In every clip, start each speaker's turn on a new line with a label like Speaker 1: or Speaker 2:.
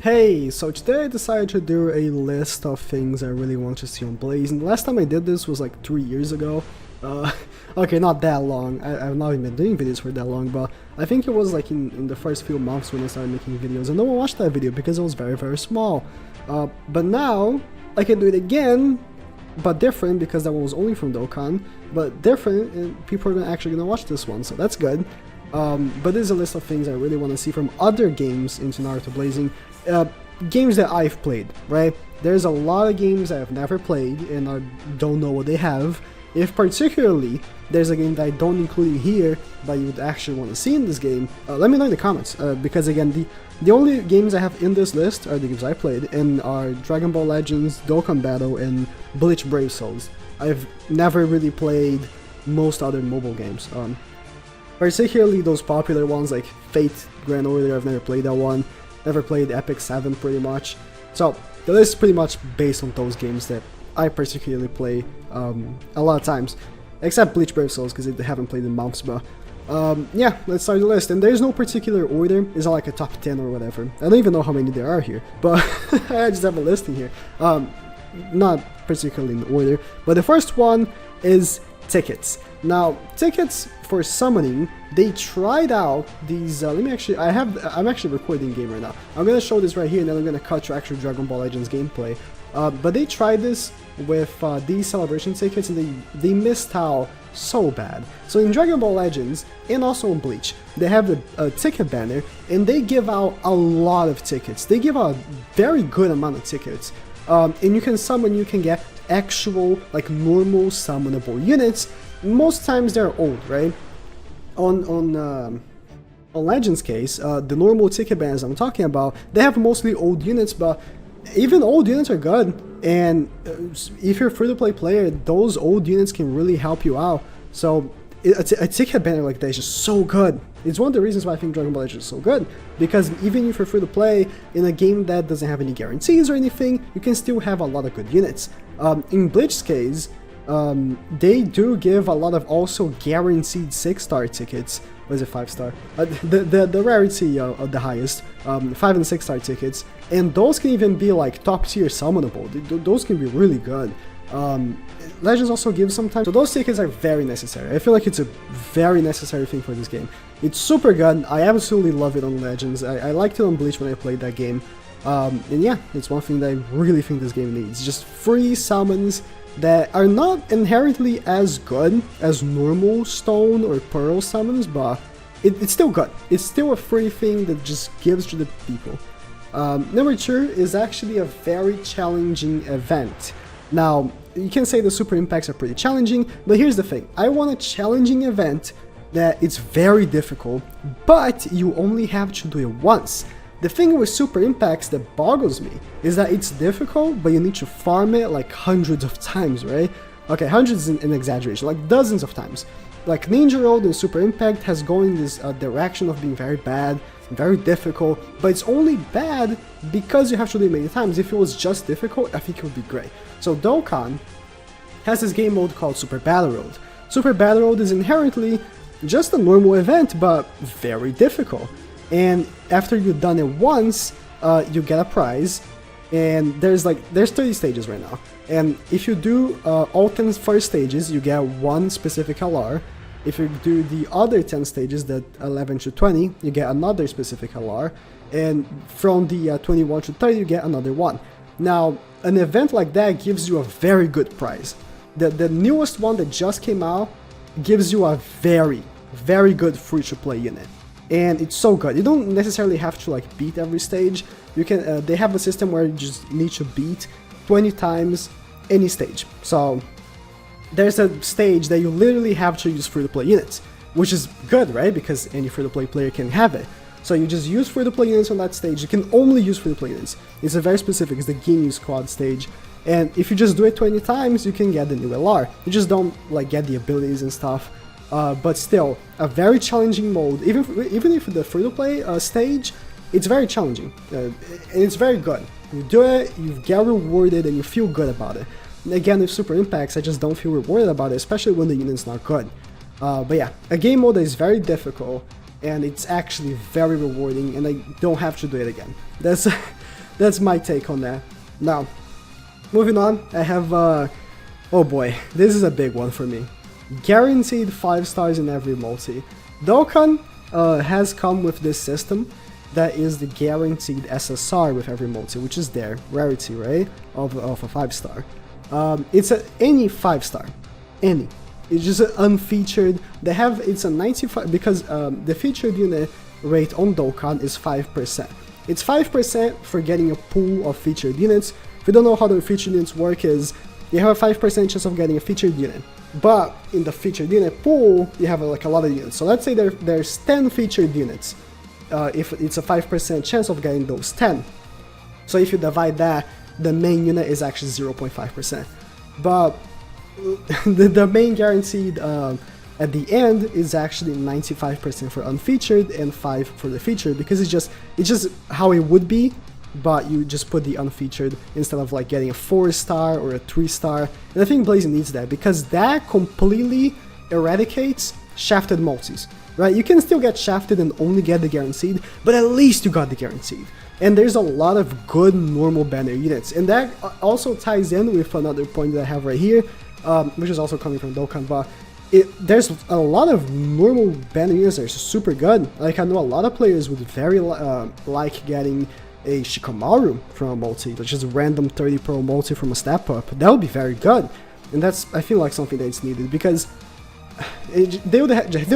Speaker 1: Hey, so today I decided to do a list of things I really want to see on Blaze, and the last time I did this was like 3 years ago. Okay, not that long, I've not even been doing videos for that long, but I think it was like in the first few months when I started making videos, and no one watched that video because it was very small. But now, I can do it again, but different, because that one was only from Dokkan, but different, and people are actually gonna watch this one, so that's good. But this is a list of things I really want to see from other games into Naruto Blazing. Games that I've played, right? There's a lot of games I've never played and I don't know what they have. If particularly there's a game that I don't include here but you would actually want to see in this game, let me know in the comments, because again, the only games I have in this list are the games I played, and are Dragon Ball Legends, Dokkan Battle, and Bleach Brave Souls. I've never really played most other mobile games. Particularly those popular ones like Fate Grand Order, I've never played that one. Never played Epic 7 pretty much. So the list is pretty much based on those games that I particularly play a lot of times. Except Bleach Brave Souls because I haven't played in months, but yeah, let's start the list. And there's no particular order, it's not like a top 10 or whatever. I don't even know how many there are here, but I just have a list in here. Not particularly in order, but the first one is tickets. Now, tickets for summoning, they tried out these, I'm actually recording game right now. I'm gonna show this right here and then I'm gonna cut to actual Dragon Ball Legends gameplay. But they tried this with these celebration tickets and they missed out so bad. So in Dragon Ball Legends, and also in Bleach, they have a ticket banner and they give out a lot of tickets. They give out a very good amount of tickets. And you can summon, you can get actual, like, normal summonable units. Most times they're old, right? On Legends case, the normal ticket banners I'm talking about, they have mostly old units, but even old units are good, and if you're a free-to-play player, those old units can really help you out. So a ticket banner like that is just so good. It's one of the reasons why I think Dragon Ball Legends is so good, because even if you're free to play in a game that doesn't have any guarantees or anything, you can still have a lot of good units. In Bleach's case, they do give a lot of also guaranteed 6-star tickets. What is it, 5-star? The rarity of the highest, 5 and 6-star tickets, and those can even be like top tier summonable. Those can be really good. Legends also gives sometimes, so those tickets are very necessary. I feel like it's a very necessary thing for this game. It's super good. I absolutely love it on Legends. I liked it on Bleach when I played that game. And yeah, it's one thing that I really think this game needs. Just free summons that are not inherently as good as normal stone or pearl summons, but it's still good. It's still a free thing that just gives to the people. Number 2 is actually a very challenging event. Now, you can say the super impacts are pretty challenging, but here's the thing. I want a challenging event that it's very difficult, but you only have to do it once. The thing with super impacts that boggles me is that it's difficult, but you need to farm it like hundreds of times, right? Okay, hundreds is an exaggeration, like dozens of times. Like Ninja Road and Super Impact has gone in this direction of being very bad, very difficult, but it's only bad because you have to do it many times. If it was just difficult, I think it would be great. So Dokkan has this game mode called Super Battle Road. Super Battle Road is inherently just a normal event, but very difficult. And after you've done it once, you get a prize, and there's 30 stages right now. And if you do all 10 first stages, you get one specific LR. If you do the other 10 stages, that 11 to 20, you get another specific LR. And from the 21 to 30, you get another one. Now, an event like that gives you a very good prize. The newest one that just came out gives you a very good free-to-play unit. And it's so good. You don't necessarily have to like beat every stage. You can. They have a system where you just need to beat 20 times any stage. So there's a stage that you literally have to use free-to-play units, which is good, right? Because any free-to-play player can have it. So you just use free-to-play units on that stage. You can only use free-to-play units. It's a very specific. It's the Ginyu Squad stage. And if you just do it 20 times, you can get the new LR. You just don't like get the abilities and stuff. But still, a very challenging mode. Even if the free-to-play stage, it's very challenging, and it's very good. You do it, you get rewarded, and you feel good about it. And again, with Super Impacts, I just don't feel rewarded about it, especially when the unit's not good. But yeah, a game mode that is very difficult, and it's actually very rewarding, and I don't have to do it again. that's my take on that. Now, moving on, I have, oh boy, this is a big one for me. Guaranteed 5 stars in every multi. Dokkan has come with this system that is the guaranteed SSR with every multi, which is their rarity, right, of a 5-star. It's any 5-star, any. It's just an unfeatured. They have, it's a 95, because the featured unit rate on Dokkan is 5%. It's 5% for getting a pool of featured units. If you don't know how the featured units work, is you have a 5% chance of getting a featured unit. But in the featured unit pool, you have like a lot of units. So let's say there's 10 featured units. If it's a 5% chance of getting those 10. So if you divide that, the main unit is actually 0.5%. But the main guaranteed at the end is actually 95% for unfeatured and 5 for the featured, because it's just how it would be, but you just put the unfeatured instead of like getting a 4-star or a 3-star. And I think Blazing needs that, because that completely eradicates shafted multis. Right, you can still get shafted and only get the guaranteed, but at least you got the guaranteed. And there's a lot of good normal banner units, and that also ties in with another point that I have right here, which is also coming from Dokkan. But there's a lot of normal banner units that are super good. Like, I know a lot of players would very like getting a Shikamaru from a multi, which is a random 30 pro multi from a step up. That would be very good, and that's, I feel like, something that's needed, because they would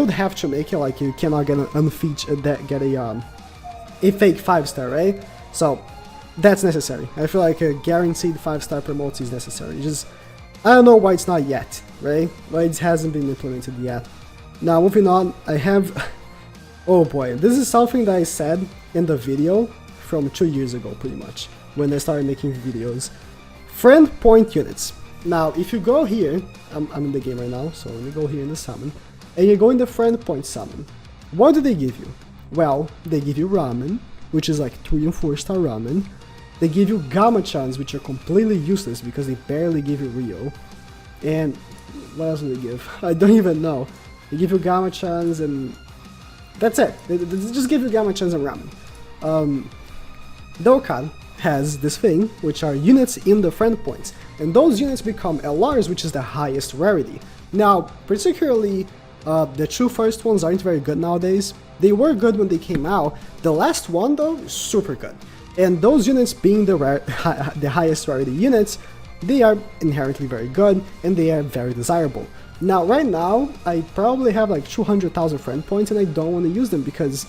Speaker 1: have to make it like you cannot get an unfeatured get a fake 5-star, right? So that's necessary. I feel like a guaranteed 5-star per multi is necessary. Just, I don't know why it's not yet, right? Why it hasn't been implemented yet. Now, moving on, I have, oh boy, this is something that I said in the video from 2 years ago, pretty much, when I started making videos. Friend point units. Now, if you go here, I'm in the game right now, so let me go here in the summon, and you go in the friend point summon. What do they give you? Well, they give you ramen, which is like 3 and 4-star ramen. They give you Gamma-chans, which are completely useless because they barely give you Rio. And what else do they give? I don't even know. They give you Gamma-chans and that's it. They just give you Gamma-chans and ramen. Dokkan has this thing, which are units in the friend points, and those units become LRs, which is the highest rarity. Now, particularly, the 2 first ones aren't very good nowadays. They were good when they came out. The last one, though, is super good. And those units being the highest rarity units, they are inherently very good, and they are very desirable. Now, right now, I probably have like 200,000 friend points, and I don't want to use them because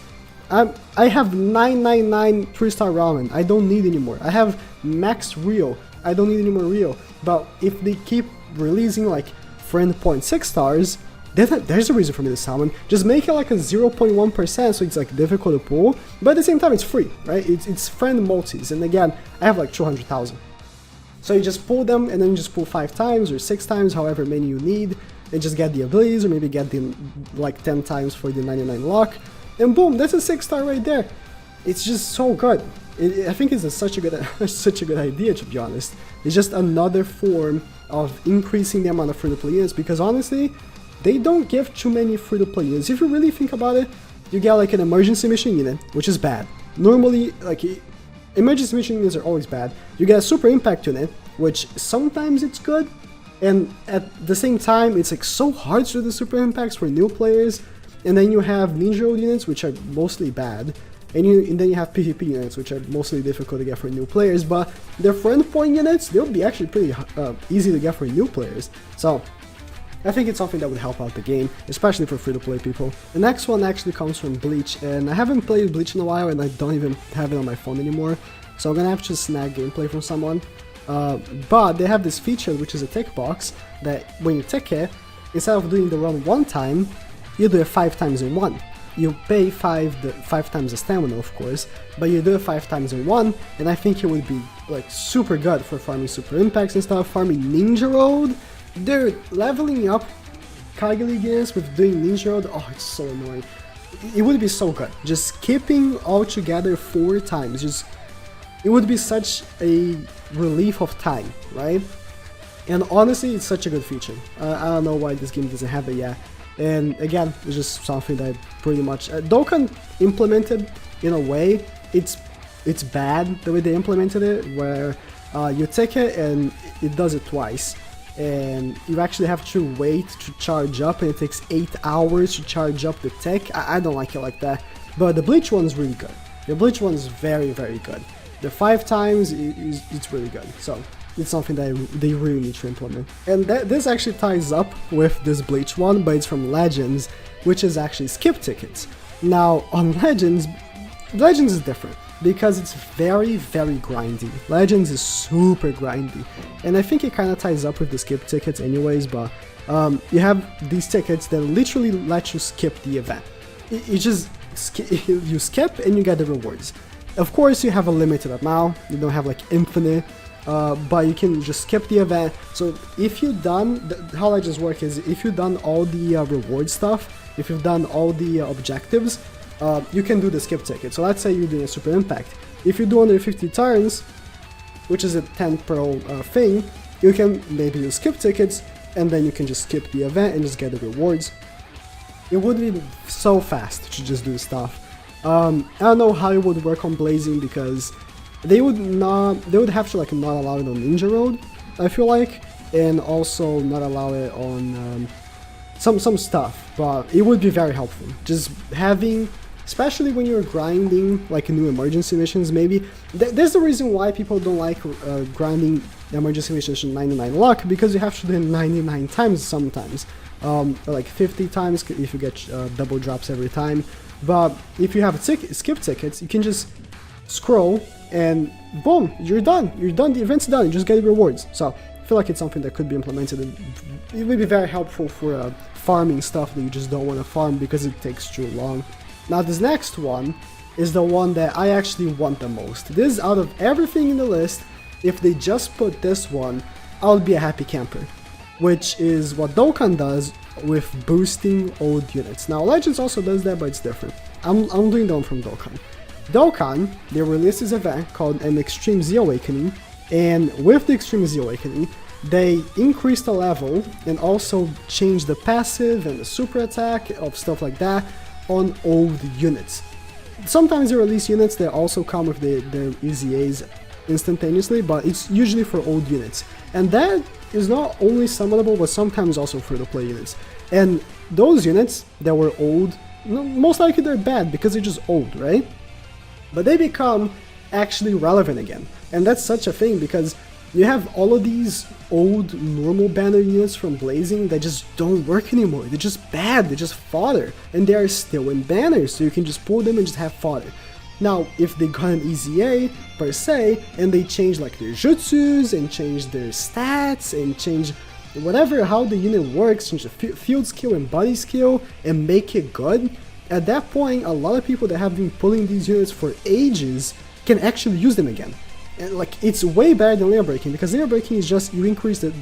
Speaker 1: I have 999 3-star ramen. I don't need anymore. I have max Rio. I don't need any more Rio. But if they keep releasing like friend point 6 stars, there's a reason for me to summon. Just make it like a 0.1%, so it's like difficult to pull, but at the same time it's free, right? It's friend multis, and again, I have like 200,000. So you just pull them, and then you just pull 5 times or 6 times, however many you need, and just get the abilities, or maybe get the like 10 times for the 99 lock, and boom, that's a 6-star right there. It's just so good. I think it's such a good idea, to be honest. It's just another form of increasing the amount of free-to-play units, because honestly, they don't give too many free-to-play units. If you really think about it, you get like an emergency mission unit, which is bad. Normally, like, emergency mission units are always bad. You get a super impact unit, which sometimes it's good, and at the same time, it's like so hard to do the super impacts for new players. And then you have ninja units, which are mostly bad, and then you have PvP units, which are mostly difficult to get for new players. But the friend point units, they'll be actually pretty easy to get for new players. So I think it's something that would help out the game, especially for free-to-play people. The next one actually comes from Bleach, and I haven't played Bleach in a while, and I don't even have it on my phone anymore, so I'm gonna have to snag gameplay from someone. But they have this feature, which is a tick box, that when you tick it, instead of doing the run 1 time, you do it 5 times in 1. You pay 5 times the stamina, of course, but you do it 5 times in 1, and I think it would be like super good for farming super impacts and stuff, farming Ninja Road. Dude, leveling up Kage League units with doing Ninja Road, oh, it's so annoying. It would be so good. Just skipping all together 4 times, it would be such a relief of time, right? And honestly, it's such a good feature. I don't know why this game doesn't have it yet. And again, it's just something that pretty much Dokkan implemented in a way. It's it's bad the way they implemented it, where you take it and it does it twice. And you actually have to wait to charge up, and it takes 8 hours to charge up the tech. I don't like it like that. But the Bleach one's really good. The Bleach one's very, very good. The 5 times, it's really good. So it's something that they really need to implement. And this actually ties up with this Bleach one, but it's from Legends, which is actually skip tickets. Now, on Legends is different, because it's very, very grindy. Legends is super grindy, and I think it kind of ties up with the skip tickets anyways, but you have these tickets that literally let you skip the event. You skip and you get the rewards. Of course, you have a limited amount, you don't have like infinite, but you can just skip the event. So if you've done, how Legends work is, if you've done all the reward stuff, if you've done all the objectives, you can do the skip ticket. So let's say you're doing a Super Impact. If you do under 50 turns, which is a 10 pro thing, you can maybe use skip tickets, and then you can just skip the event and just get the rewards. It would be so fast to just do stuff. I don't know how it would work on Blazing, because they would have to like not allow it on Ninja Road, I feel like, and also not allow it on some stuff, but it would be very helpful. Just having, especially when you're grinding like new emergency missions, maybe. There's the reason why people don't like grinding emergency missions in 99 luck, because you have to do it 99 times sometimes, or like 50 times if you get double drops every time. But if you have skip tickets, you can just scroll and boom, you're done, the event's done, you just get rewards. So I feel like it's something that could be implemented, and it would be very helpful for farming stuff that you just don't want to farm because it takes too long. Now this next one is the one that I actually want the most. This, out of everything in the list, if they just put this one, I would be a happy camper, which is what Dokkan does with boosting old units. Now Legends also does that, but it's different. I'm doing the one from Dokkan. Dokkan, they released this event called an Extreme Z Awakening, and with the Extreme Z Awakening, they increased the level and also changed the passive and the super attack of stuff like that on old units. Sometimes they release units that also come with their EZAs instantaneously, but it's usually for old units. And that is not only summonable, but sometimes also free-to-play units. And those units that were old, most likely they're bad because they're just old, right? But they become actually relevant again. And that's such a thing, because you have all of these old normal banner units from Blazing that just don't work anymore. They're just bad, they're just fodder, and they are still in banners, so you can just pull them and just have fodder. Now, if they got an EZA per se, and they change like their jutsus, and change their stats, and change whatever, how the unit works, change the field skill and body skill, and make it good, at that point, a lot of people that have been pulling these units for ages can actually use them again. And like, it's way better than layer breaking, because layer breaking is just you increase the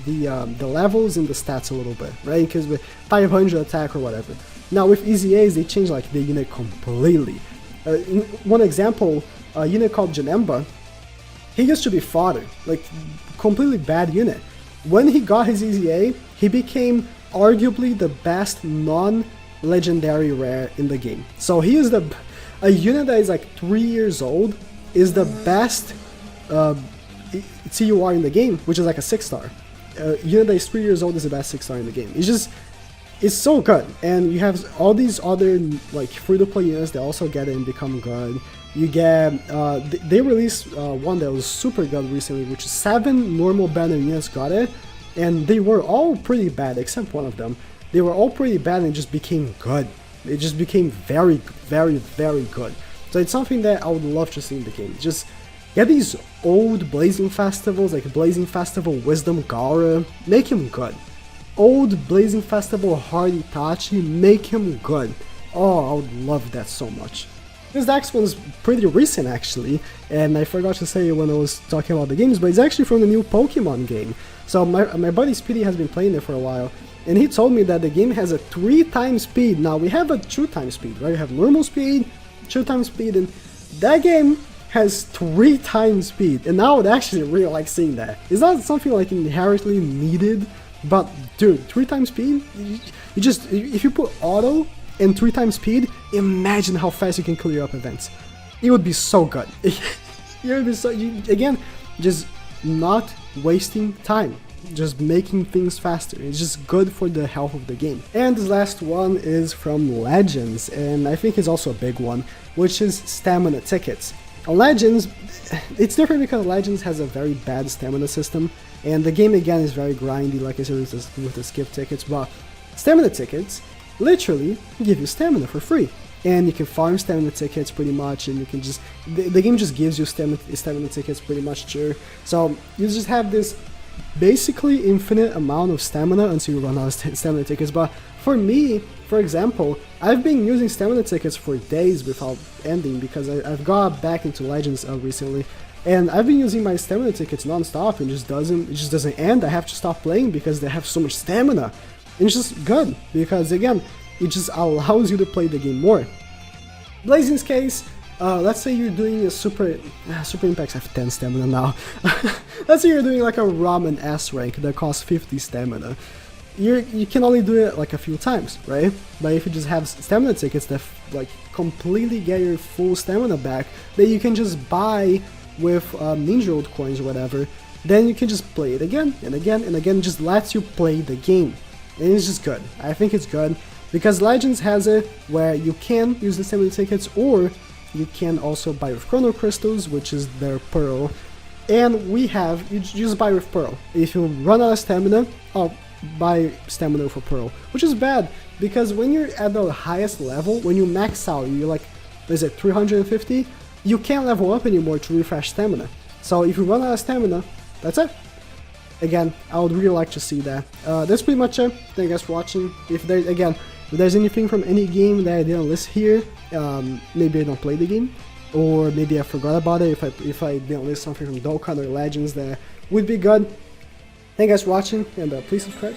Speaker 1: levels and the stats a little bit, right? Because with 500 attack or whatever. Now with EZAs, they change like the unit completely. One example, a unit called Janemba, he used to be fodder, like completely bad unit. When he got his EZA, he became arguably the best non-legendary rare in the game. So he is a unit that is like 3 years old, is the best CUR in the game, which is like a 6-star. Unit that is 3 years old is the best 6-star in the game. It's so good, and you have all these other like free-to-play units that also get it and become good. You get they released one that was super good recently, which is 7 normal banner units got it, and they were all pretty bad except one of them. They were all pretty bad and just became good. It just became very, very, very good. So it's something that I would love to see in the game. Just get these old Blazing Festivals, like Blazing Festival Wisdom Gara, make him good. Old Blazing Festival Hard Itachi, make him good. Oh, I would love that so much. This next one's pretty recent actually, and I forgot to say when I was talking about the games, but it's actually from the new Pokemon game. So my buddy Speedy has been playing it for a while, and he told me that the game has a 3x speed. Now we have a 2x speed, right? We have normal speed, 2x speed, and that game has 3x speed, and I would actually really like seeing that. It's not something like inherently needed, but dude, 3x speed, if you put auto and 3x speed, imagine how fast you can clear up events. It would be so good. You'll be so, again, just not wasting time, just making things faster. It's just good for the health of the game. And this last one is from Legends, and I think it's also a big one, which is stamina tickets. On Legends, it's different because Legends has a very bad stamina system, and the game again is very grindy, like I said with the skip tickets, but stamina tickets literally give you stamina for free. And you can farm stamina tickets pretty much, and you can just, the game just gives you stamina tickets pretty much sure. So you just have this basically infinite amount of stamina until you run out of stamina tickets. But for me, for example, I've been using stamina tickets for days without ending because I've got back into Legends recently, and I've been using my stamina tickets non-stop, and it just doesn't end. I have to stop playing because they have so much stamina. And it's just good because again, it just allows you to play the game more. Blazing's case, let's say you're doing a Super Impacts have 10 stamina now. Let's say you're doing like a Ramen S rank that costs 50 stamina. You can only do it like a few times, right? But if you just have stamina tickets that like completely get your full stamina back, that you can just buy with Ninja World coins or whatever, then you can just play it again and again and again. It just lets you play the game, and it's just good. I think it's good because Legends has it where you can use the stamina tickets, or you can also buy with Chrono Crystals, which is their pearl. And we have, you just buy with pearl. If you run out of stamina, I'll buy stamina for pearl, which is bad because when you're at the highest level, when you max out, you're like, is it 350? You can't level up anymore to refresh stamina. So if you run out of stamina, that's it. Again, I would really like to see that. That's pretty much it. Thank you guys for watching. If there's anything from any game that I didn't list here, maybe I don't play the game, or maybe I forgot about it. If I didn't list something from Dokkan or Legends that would be good. Thank you guys for watching, and please subscribe.